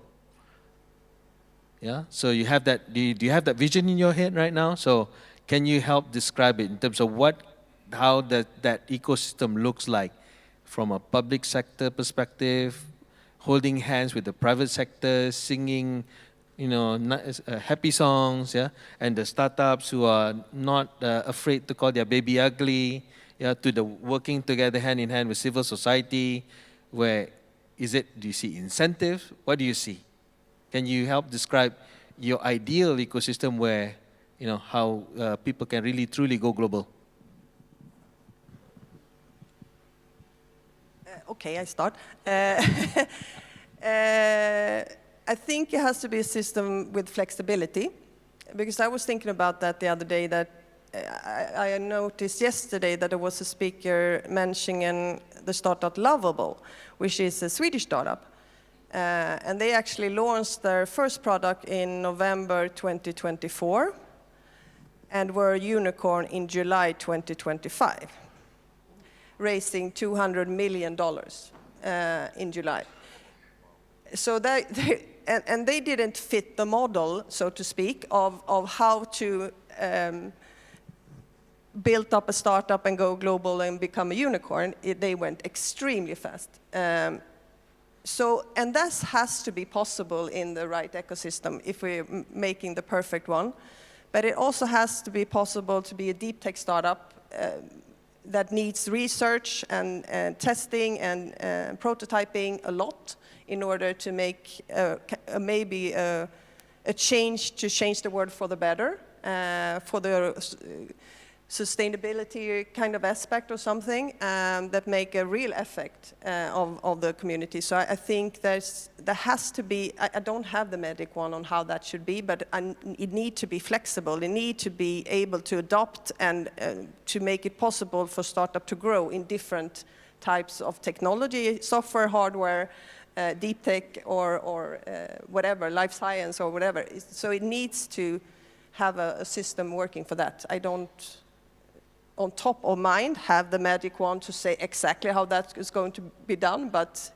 Yeah. So you have that. Do you have that vision in your head right now? So can you help describe it in terms of how that ecosystem looks like from a public sector perspective, holding hands with the private sector, singing, you know, happy songs, yeah, and the startups who are not afraid to call their baby ugly, yeah, to the working together hand in hand with civil society, where do you see incentive? What do you see? Can you help describe your ideal ecosystem where, you know, how people can really truly go global? Okay, I start. I think it has to be a system with flexibility, because I was thinking about that the other day, that I noticed yesterday that there was a speaker mentioning the startup Lovable, which is a Swedish startup. And they actually launched their first product in November 2024 and were a unicorn in July 2025, raising $200 million in July. So they didn't fit the model, so to speak, of how to build up a startup and go global and become a unicorn. They went extremely fast. And that has to be possible in the right ecosystem if we're making the perfect one. But it also has to be possible to be a deep tech startup that needs research and testing and prototyping a lot in order to make maybe a change, to change the world for the better, for the sustainability kind of aspect or something that make a real effect of the community. So I think there has to be, I don't have the magic one on how that should be, but it need to be flexible. It need to be able to adopt and to make it possible for startup to grow in different types of technology, software, hardware, deep tech, or whatever, life science or whatever. So it needs to have a system working for that. I don't, on top of mind, have the magic wand to say exactly how that is going to be done, but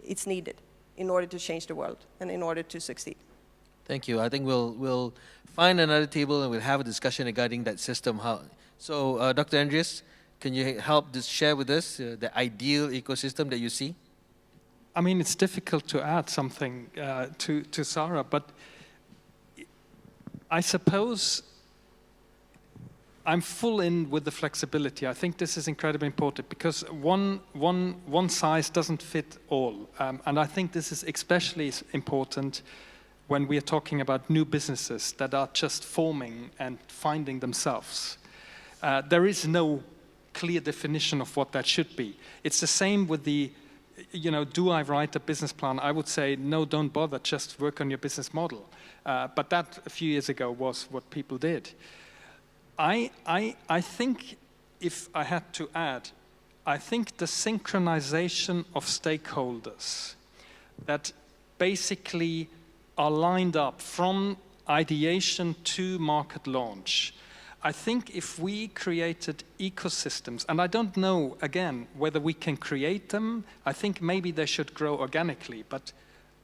it's needed in order to change the world and in order to succeed. Thank you. I think we'll find another table and we'll have a discussion regarding that system. So, Dr. Andreas, can you help share with us the ideal ecosystem that you see? I mean, it's difficult to add something to Sarah, but I suppose I'm full in with the flexibility. I think this is incredibly important because one size doesn't fit all. And I think this is especially important when we are talking about new businesses that are just forming and finding themselves. There is no clear definition of what that should be. It's the same with the, do I write a business plan? I would say, no, don't bother, just work on your business model. But that a few years ago was what people did. I think, if I had to add, I think the synchronization of stakeholders that basically are lined up from ideation to market launch. I think if we created ecosystems, and I don't know, again, whether we can create them, I think maybe they should grow organically, but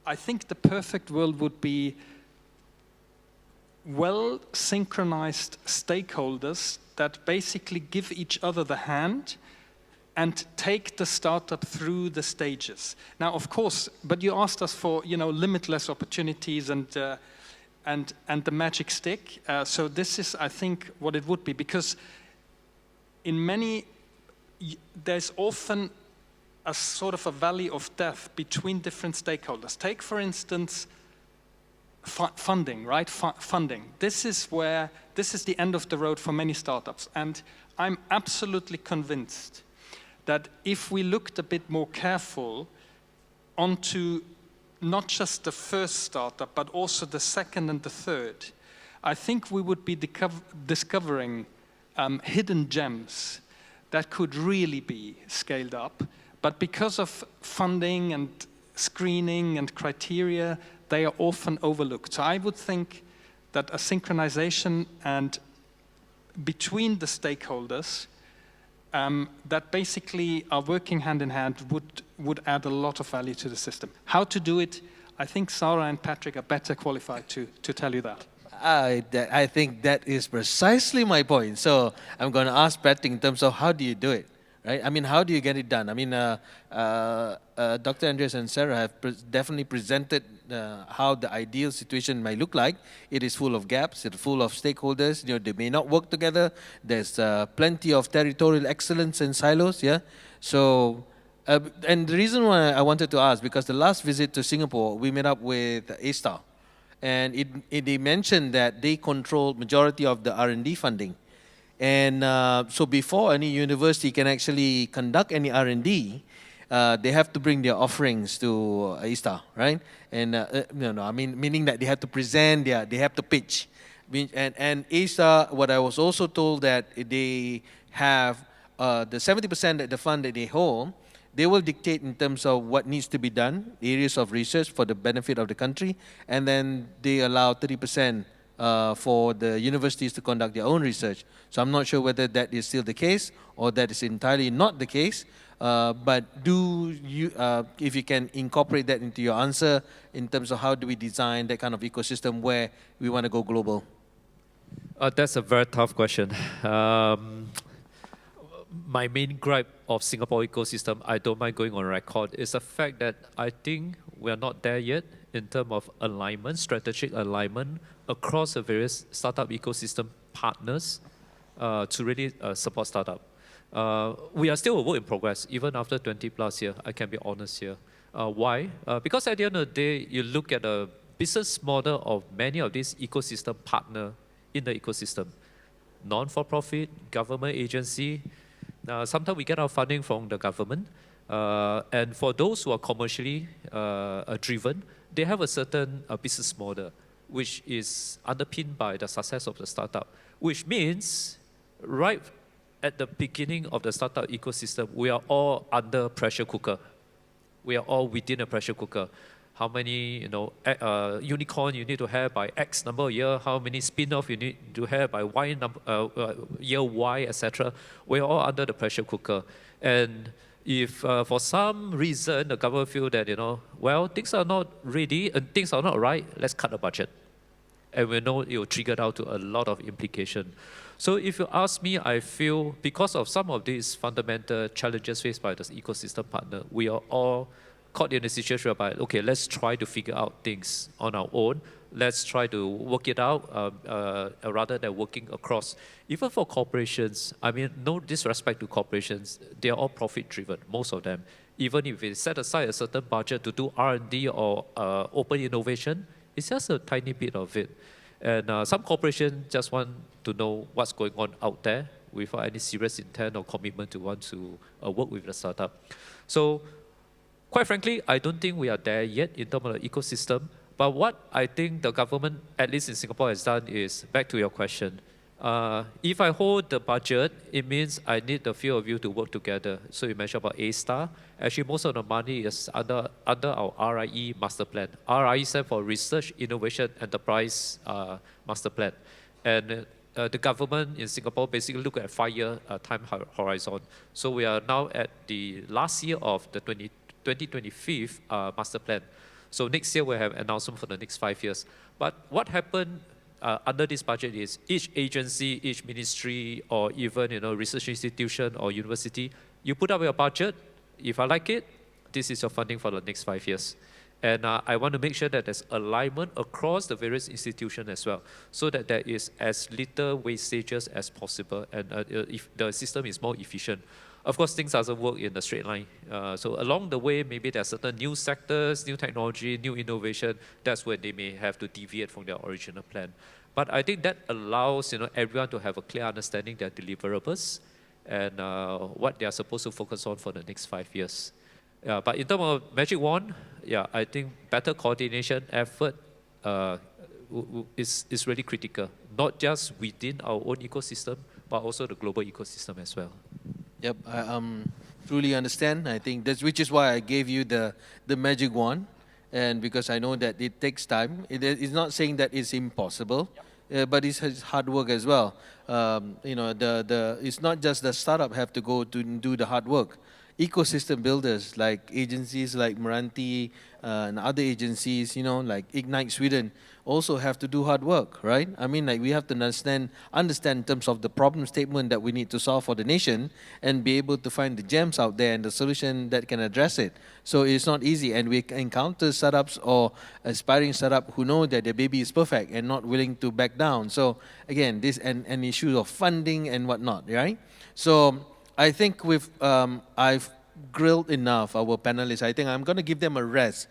I think the perfect world would be well-synchronized stakeholders that basically give each other the hand and take the startup through the stages. Now, of course, but you asked us for, limitless opportunities and the magic stick. So this is, I think, what it would be, because there's often a sort of a valley of death between different stakeholders. Take, for instance, funding, right? Funding. This is the end of the road for many startups. And I'm absolutely convinced that if we looked a bit more careful onto not just the first startup, but also the second and the third, I think we would be discovering hidden gems that could really be scaled up. But because of funding and screening and criteria, they are often overlooked. So I would think that a synchronization and between the stakeholders that basically are working hand in hand would add a lot of value to the system. How to do it, I think Sarah and Patrick are better qualified to tell you that. I think that is precisely my point. So I'm going to ask Patrick in terms of how do you do it, right? I mean, how do you get it done? I mean, Dr. Andreas and Sarah have definitely presented how the ideal situation might look like. It is full of gaps, it's full of stakeholders, they may not work together. There's plenty of territorial excellence and silos, yeah? So, and the reason why I wanted to ask, because the last visit to Singapore, we met up with A-Star, and they mentioned that they control majority of the R&D funding. And so before any university can actually conduct any R&D, they have to bring their offerings to A-Star, right? And meaning that they have to present, they have to pitch. And A-Star, what I was also told that they have the 70% that the fund that they hold, they will dictate in terms of what needs to be done, areas of research for the benefit of the country, and then they allow 30% for the universities to conduct their own research. So I'm not sure whether that is still the case or that is entirely not the case. But if you can incorporate that into your answer in terms of how do we design that kind of ecosystem where we want to go global? That's a very tough question. My main gripe of Singapore ecosystem, I don't mind going on record, is the fact that I think we are not there yet in terms of alignment, strategic alignment across the various startup ecosystem partners to really support startup. We are still a work in progress, even after 20 plus years, I can be honest here. Why? Because at the end of the day, you look at the business model of many of these ecosystem partners in the ecosystem. non-for-profit, government agency. Sometimes we get our funding from the government. And for those who are commercially driven, they have a certain business model, which is underpinned by the success of the startup, which means right at the beginning of the startup ecosystem, we are all under pressure cooker. We are all within a pressure cooker. How many unicorn you need to have by X number of year, how many spin-off you need to have by Y year Y, etc. We are all under the pressure cooker. And if for some reason the government feel that, well, things are not ready and things are not right, let's cut the budget. And we know it will trigger out to a lot of implication. So if you ask me, I feel because of some of these fundamental challenges faced by the ecosystem partner, we are all caught in a situation whereby, okay, let's try to figure out things on our own. Let's try to work it out rather than working across. Even for corporations, I mean, no disrespect to corporations, they are all profit-driven, most of them. Even if they set aside a certain budget to do R&D or open innovation, it's just a tiny bit of it. And some corporations just want to know what's going on out there without any serious intent or commitment to want to work with the startup. So, quite frankly, I don't think we are there yet in terms of the ecosystem. But what I think the government, at least in Singapore, has done is, back to your question, if I hold the budget, it means I need the few of you to work together. So you mentioned about A-Star. Actually, most of the money is under our RIE master plan. RIE stands for Research, Innovation, Enterprise Master Plan. And the government in Singapore basically look at 5-year time horizon. So we are now at the last year of the 2025 master plan. So next year we'll have announcement for the next 5 years. But what happened under this budget is each agency, each ministry, or even research institution or university, you put up your budget. If I like it, this is your funding for the next 5 years. And I want to make sure that there's alignment across the various institutions as well, so that there is as little wastages as possible, and if the system is more efficient. Of course, things doesn't work in a straight line. So along the way, maybe there are certain new sectors, new technology, new innovation. That's where they may have to deviate from their original plan. But I think that allows everyone to have a clear understanding their deliverables and what they are supposed to focus on for the next 5 years. But in terms of magic wand, I think better coordination effort is really critical, not just within our own ecosystem, but also the global ecosystem as well. Yep, I truly understand. I think which is why I gave you the magic wand, and because I know that it takes time. It's not saying that it's impossible, but it's hard work as well. It's not just the startup have to go to do the hard work. Ecosystem builders like agencies like Meranti and other agencies, like Ignite Sweden, also have to do hard work, right? I mean, like we have to understand in terms of the problem statement that we need to solve for the nation and be able to find the gems out there and the solution that can address it. So it's not easy, and we encounter startups or aspiring startup who know that their baby is perfect and not willing to back down. So again, this and issue of funding and whatnot, right? So I think I've grilled enough our panelists. I think I'm going to give them a rest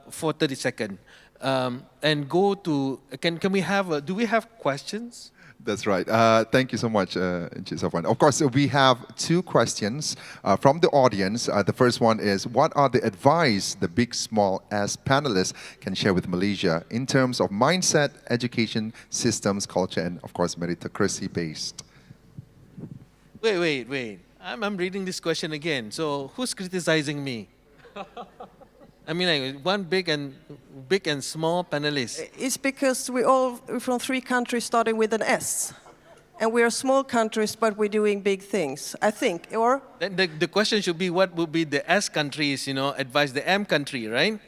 for 30 seconds. And go to, can we have, do we have questions? That's right. Thank you so much, Safwan. Of course, we have 2 questions from the audience. The first one is, what are the advice the Big Small S panelists can share with Malaysia in terms of mindset, education, systems, culture, and of course, meritocracy-based? Wait. I'm reading this question again. So who's criticizing me? I mean, like one big and small panelists. It's because we're all from 3 countries starting with an S. And we are small countries, but we're doing big things, I think. Or? Then the question should be, what would be the S countries, advise the M country, right?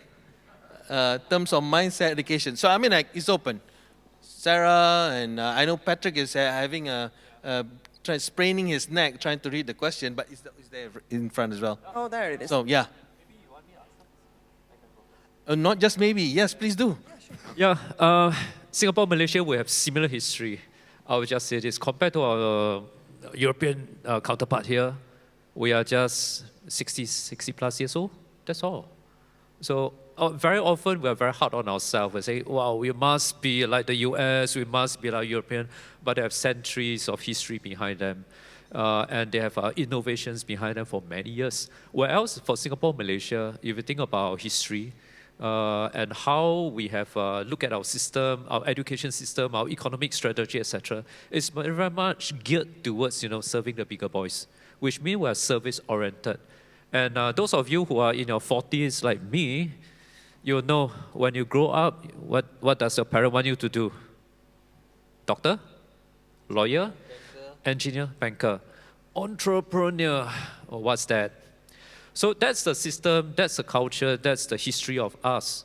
Terms of mindset, education. So, I mean, like, it's open. Sarah and I know Patrick is having spraining his neck trying to read the question, but it's there in front as well. Oh, there it is. So, yeah. Not just maybe. Yes, please do. Yeah, Singapore, Malaysia, we have similar history. I would just say this. Compared to our European counterpart here, we are just 60 plus years old. That's all. So very often we're very hard on ourselves. We say, wow, we must be like the US, we must be like European, but they have centuries of history behind them. And they have innovations behind them for many years. Whereas for Singapore, Malaysia, if you think about history and how we have looked at our system, our education system, our economic strategy, etc., it's very much geared towards serving the bigger boys, which means we're service-oriented. And those of you who are in your 40s like me, you know when you grow up, what does your parent want you to do? Doctor? Lawyer? Engineer, banker, entrepreneur, or what's that? So that's the system, that's the culture, that's the history of us.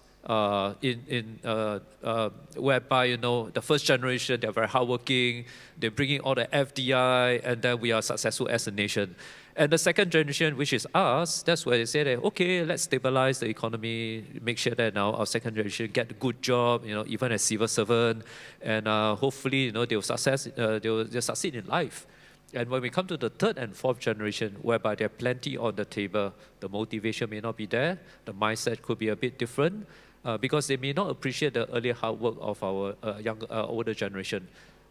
Whereby the first generation, they're very hardworking, they're bringing all the FDI, and then we are successful as a nation. And the second generation, which is us, that's where they say that, okay, let's stabilize the economy, make sure that now our second generation get a good job, even as civil servant, and hopefully, they'll succeed in life. And when we come to the third and fourth generation, whereby there are plenty on the table, the motivation may not be there, the mindset could be a bit different, because they may not appreciate the earlier hard work of our older generation.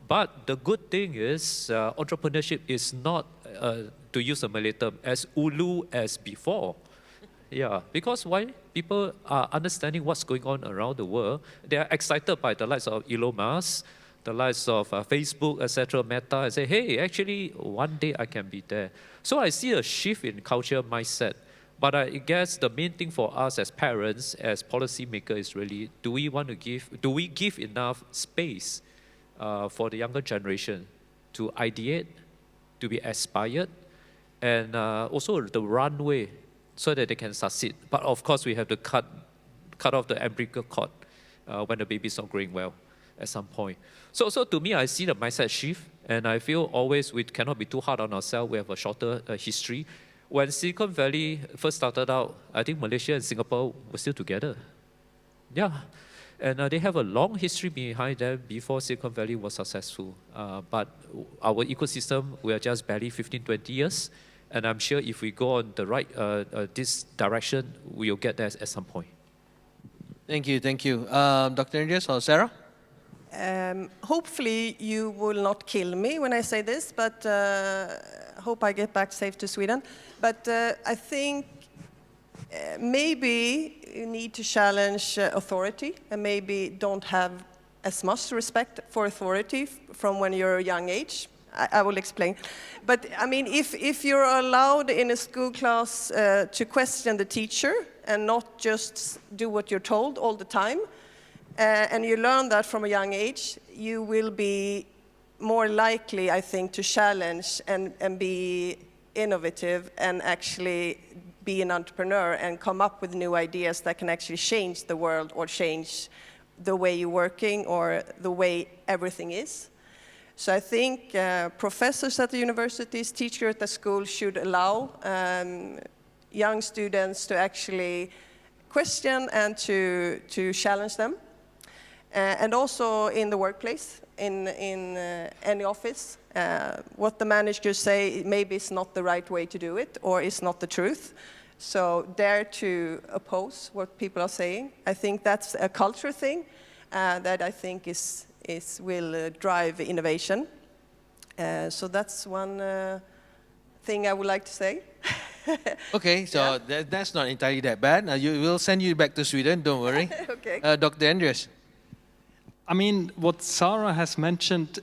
But the good thing is, entrepreneurship is not, to use a Malay term, as ulu as before. Yeah, because why? People are understanding what's going on around the world. They are excited by the likes of Elon Musk, the likes of Facebook, etc., Meta, and say, hey, actually, one day I can be there. So I see a shift in culture mindset. But I guess the main thing for us as parents, as policymakers, is really, do we give enough space for the younger generation to ideate, to be aspired, and also the runway so that they can succeed. But of course, we have to cut off the umbilical cord when the baby's not growing well at some point. So to me, I see the mindset shift, and I feel always we cannot be too hard on ourselves. We have a shorter history. When Silicon Valley first started out, I think Malaysia and Singapore were still together. Yeah. And they have a long history behind them before Silicon Valley was successful. But our ecosystem, we are just barely 15, 20 years. And I'm sure if we go on the right, this direction, we'll get there at some point. Thank you. Dr. Andreas or Sarah? Hopefully you will not kill me when I say this, but hope I get back safe to Sweden. But I think maybe you need to challenge authority and maybe don't have as much respect for authority from when you're a young age. I will explain. But I mean, if you're allowed in a school class to question the teacher and not just do what you're told all the time, and you learn that from a young age, you will be more likely, I think, to challenge and be innovative and actually be an entrepreneur and come up with new ideas that can actually change the world or change the way you're working or the way everything is. So I think professors at the universities, teachers at the school should allow young students to actually question and to challenge them. And also in the workplace, in any office, what the managers say maybe is not the right way to do it or is not the truth. So dare to oppose what people are saying. I think that's a culture thing that I think will drive innovation. So that's one thing I would like to say. Okay, so yeah. That's not entirely that bad. We'll send you back to Sweden, don't worry. Okay. Dr. Andreas. I mean, what Sarah has mentioned,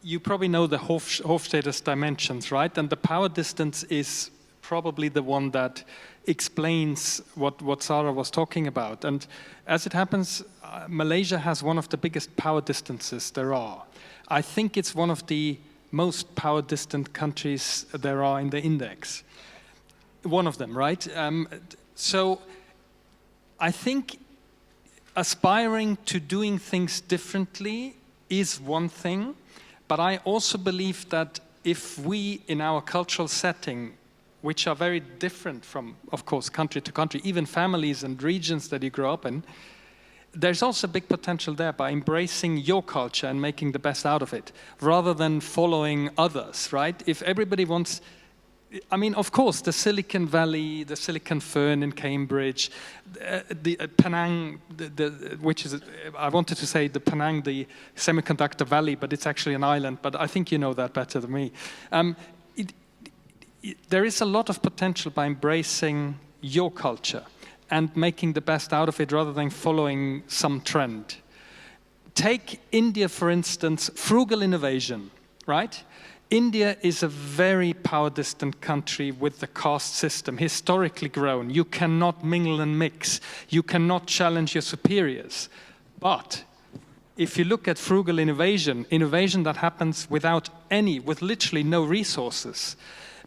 you probably know the Hofstede's dimensions, right? And the power distance is probably the one that explains what Sarah was talking about. And as it happens, Malaysia has one of the biggest power distances there are. I think it's one of the most power distant countries there are in the index. One of them, right? So I think aspiring to doing things differently is one thing, but I also believe that if we, in our cultural setting, which are very different from, of course, country to country, even families and regions that you grow up in, there's also big potential there by embracing your culture and making the best out of it, rather than following others, right? If everybody wants, I mean, of course, the Silicon Valley, the Silicon Fern in Cambridge, the Penang, which is, I wanted to say the Penang, the semiconductor valley, but it's actually an island, but I think you know that better than me. There is a lot of potential by embracing your culture and making the best out of it rather than following some trend. Take India, for instance, frugal innovation, right? India is a very power-distant country with the caste system, historically grown. You cannot mingle and mix. You cannot challenge your superiors. But if you look at frugal innovation, innovation that happens with literally no resources,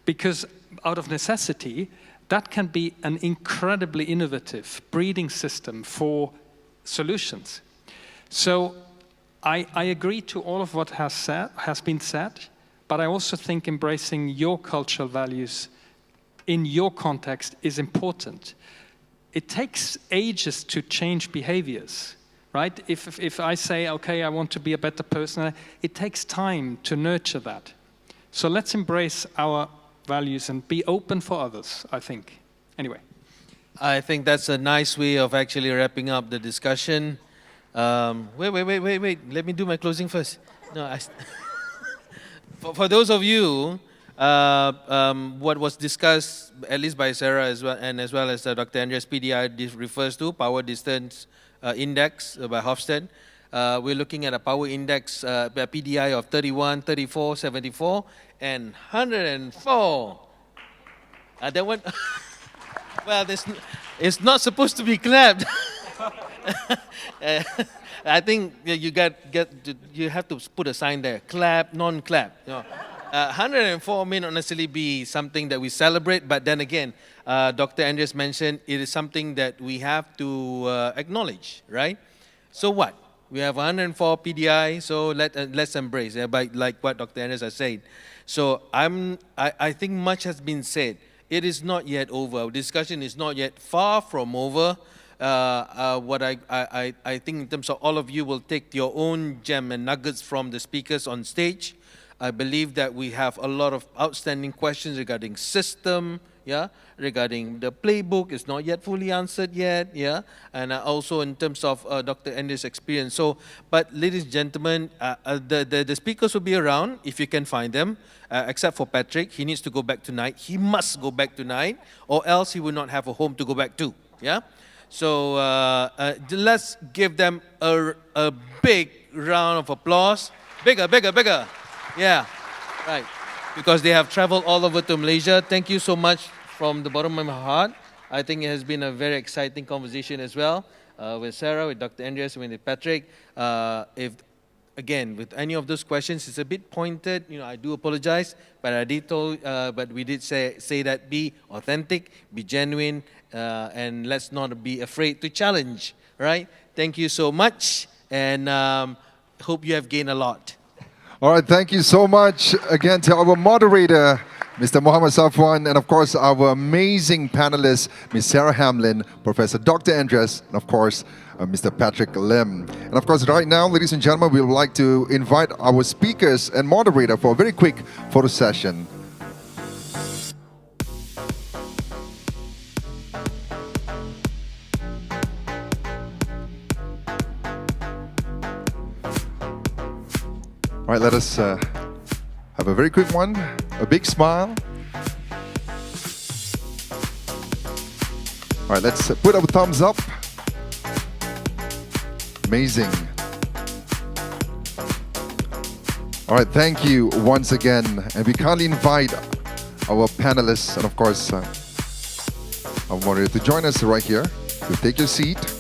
because out of necessity, that can be an incredibly innovative breeding system for solutions. So I agree to all of what has been said. But I also think embracing your cultural values in your context is important. It takes ages to change behaviors, right? If I say, okay, I want to be a better person, it takes time to nurture that. So let's embrace our values and be open for others, I think. Anyway. I think that's a nice way of actually wrapping up the discussion. Wait. Let me do my closing first. No, For those of you, what was discussed, at least by Sarah as well as Dr. Andreas, PDI refers to Power Distance Index by Hofstede. We're looking at a power index, PDI of 31, 34, 74, and 104. That one, well, it's not supposed to be clapped. I think you have to put a sign there: clap, non-clap. 104 may not necessarily be something that we celebrate, but then again, Dr. Andreas mentioned it is something that we have to acknowledge, right? So what? We have 104 PDI, so let's embrace. Like what Dr. Andreas has said. So I think much has been said. It is not yet over. Our discussion is not yet far from over. What I think in terms of all of you will take your own gem and nuggets from the speakers on stage. I believe that we have a lot of outstanding questions regarding system, regarding the playbook. It's not yet fully answered yet, and also in terms of Dr. Andreas' experience. So, but ladies and gentlemen, the speakers will be around if you can find them, except for Patrick. He needs to go back tonight. He must go back tonight, or else he will not have a home to go back to, So let's give them a big round of applause. Bigger. Yeah, right. Because they have traveled all over to Malaysia. Thank you so much from the bottom of my heart. I think it has been a very exciting conversation as well with Sarah, with Dr. Andreas, with Patrick. Again, with any of those questions, it's a bit pointed. I do apologize, but but we did say that be authentic, be genuine, and let's not be afraid to challenge. Right? Thank you so much, and hope you have gained a lot. All right, thank you so much again to our moderator, Mr. Muhammad Safwan, and of course our amazing panelists, Ms. Sarah Hamlin, Professor Dr. Andreas, and of course Mr. Patrick Lim. And of course right now, ladies and gentlemen, we would like to invite our speakers and moderator for a very quick photo session. All right, let us have a very quick one, a big smile. All right, let's put our thumbs up. Amazing. All right, thank you once again. And we kindly invite our panelists and of course our moderator to join us right here. You take your seat.